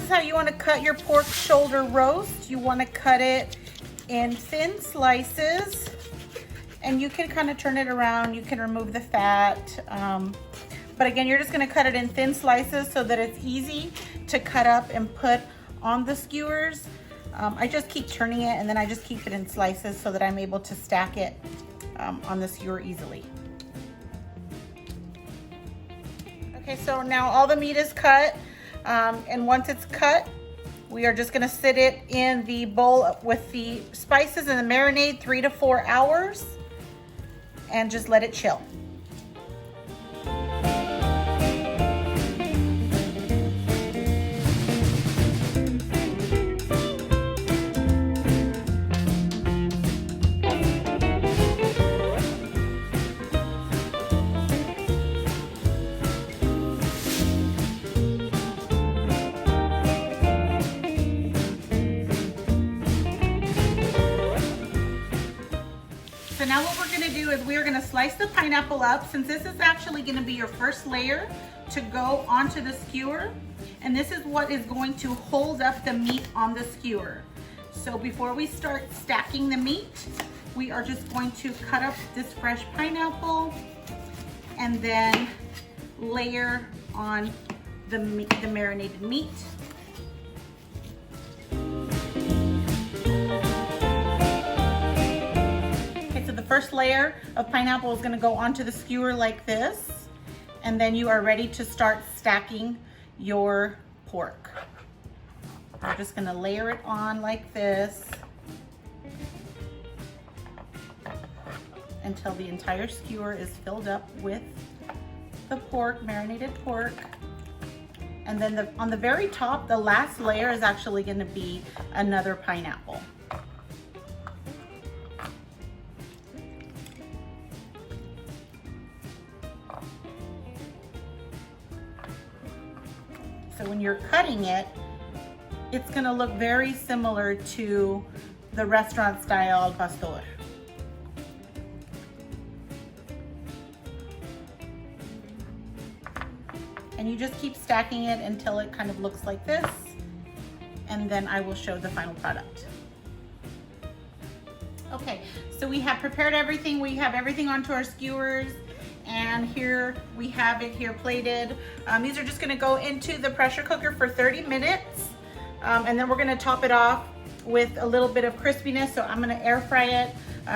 How you want to cut your pork shoulder roast. You want to cut it in thin slices, and you can kind of turn it around. You can remove the fat, but again, you're just going to cut it in thin slices so that it's easy to cut up and put on the skewers. I just keep turning it, and then I just keep it in slices so that I'm able to stack it on the skewer easily. Okay, so now all the meat is cut. And once it's cut, we are just going to sit it in the bowl with the spices and the marinade 3 to 4 hours and just let it chill. So now what we're going to do is we are going to slice the pineapple up, since this is actually going to be your first layer to go onto the skewer. And this is what is going to hold up the meat on the skewer. So before we start stacking the meat, we are just going to cut up this fresh pineapple and then layer on the marinated meat. So the first layer of pineapple is going to go onto the skewer like this, and then you are ready to start stacking your pork. We're just going to layer it on like this until the entire skewer is filled up with the pork, marinated pork. And then on the very top, the last layer is actually going to be another pineapple. So when you're cutting it, it's going to look very similar to the restaurant style al pastor. And you just keep stacking it until it kind of looks like this, and then I will show the final product. Okay, so we have prepared everything. We have everything onto our skewers. And here we have it here plated. These are just gonna go into the pressure cooker for 30 minutes. And then we're gonna top it off with a little bit of crispiness. So I'm gonna air fry it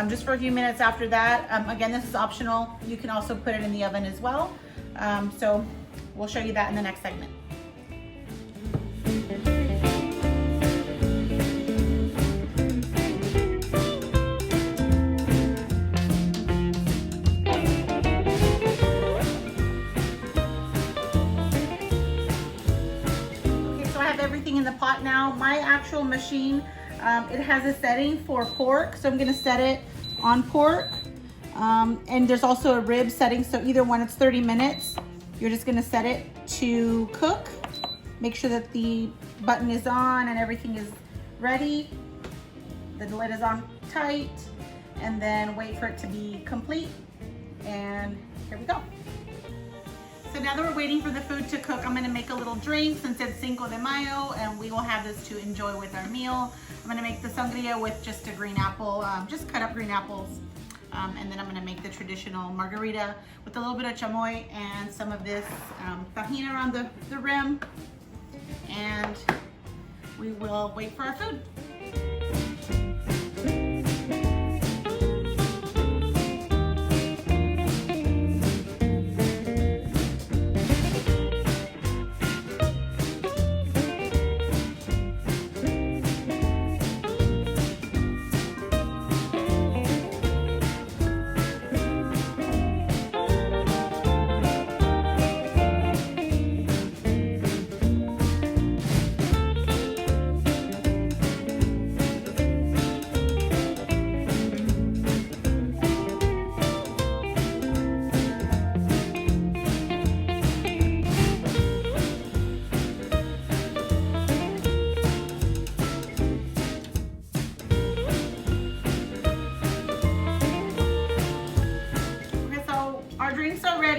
just for a few minutes after that. Again, this is optional. You can also put it in the oven as well. So we'll show you that in the next segment. Everything in the pot now. My actual machine, it has a setting for pork, so I'm going to set it on pork, and there's also a rib setting, so either one, it's 30 minutes. You're just going to set it to cook. Make sure that the button is on and everything is ready. The lid is on tight, and then wait for it to be complete, and here we go. So now that we're waiting for the food to cook, I'm gonna make a little drink since it's Cinco de Mayo, and we will have this to enjoy with our meal. I'm gonna make the sangria with just a green apple, just cut up green apples. And then I'm gonna make the traditional margarita with a little bit of chamoy and some of this tahini around the rim. And we will wait for our food.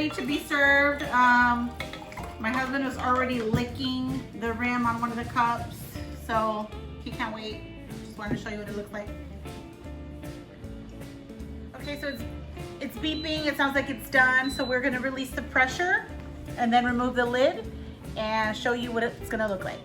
ready to be served. My husband was already licking the rim on one of the cups, so he can't wait. Just wanted to show you what it looks like. Okay, so it's beeping. It sounds like it's done. So we're gonna release the pressure and then remove the lid and show you what it's gonna look like.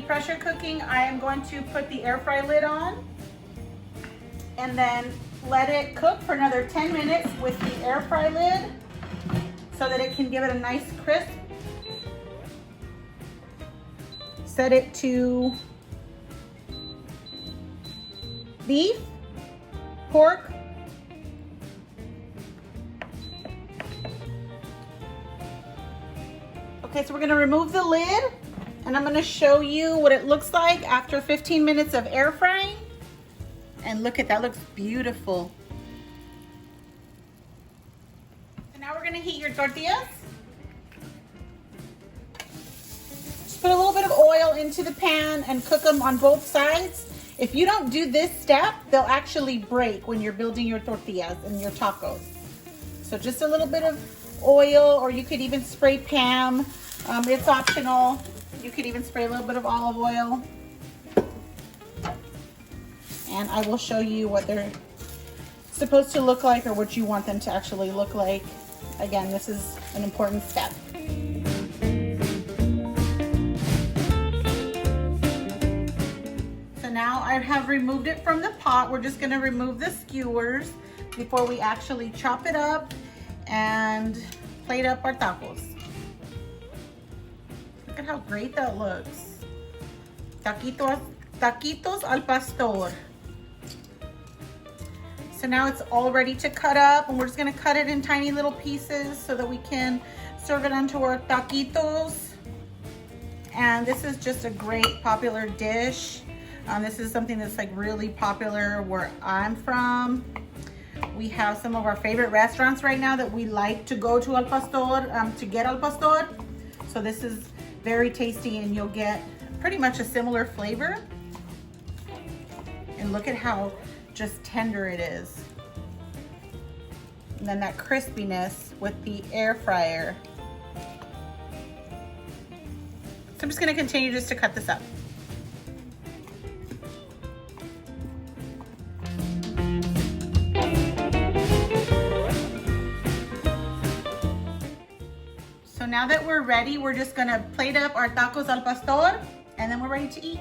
Pressure cooking. I am going to put the air fry lid on and then let it cook for another 10 minutes with the air fry lid so that it can give it a nice crisp. Set it to beef, pork, okay, so we're going to remove the lid. And I'm gonna show you what it looks like after 15 minutes of air frying. And look at that, looks beautiful. So now we're gonna heat your tortillas. Just put a little bit of oil into the pan and cook them on both sides. If you don't do this step, they'll actually break when you're building your tortillas and your tacos. So just a little bit of oil, or you could even spray Pam. It's optional. You could even spray a little bit of olive oil. And I will show you what they're supposed to look like or what you want them to actually look like. Again, this is an important step. So now I have removed it from the pot. We're just gonna remove the skewers before we actually chop it up and plate up our tacos. Look at how great that looks. Taquitos al pastor. So now it's all ready to cut up, and we're just gonna cut it in tiny little pieces so that we can serve it onto our taquitos. And this is just a great popular dish. This is something that's like really popular where I'm from. We have some of our favorite restaurants right now that we like to go to al pastor, to get al pastor. So this is very tasty, and you'll get pretty much a similar flavor. And look at how just tender it is. And then that crispiness with the air fryer. So I'm just gonna continue just to cut this up. So now that we're ready, we're just gonna plate up our tacos al pastor, and then we're ready to eat.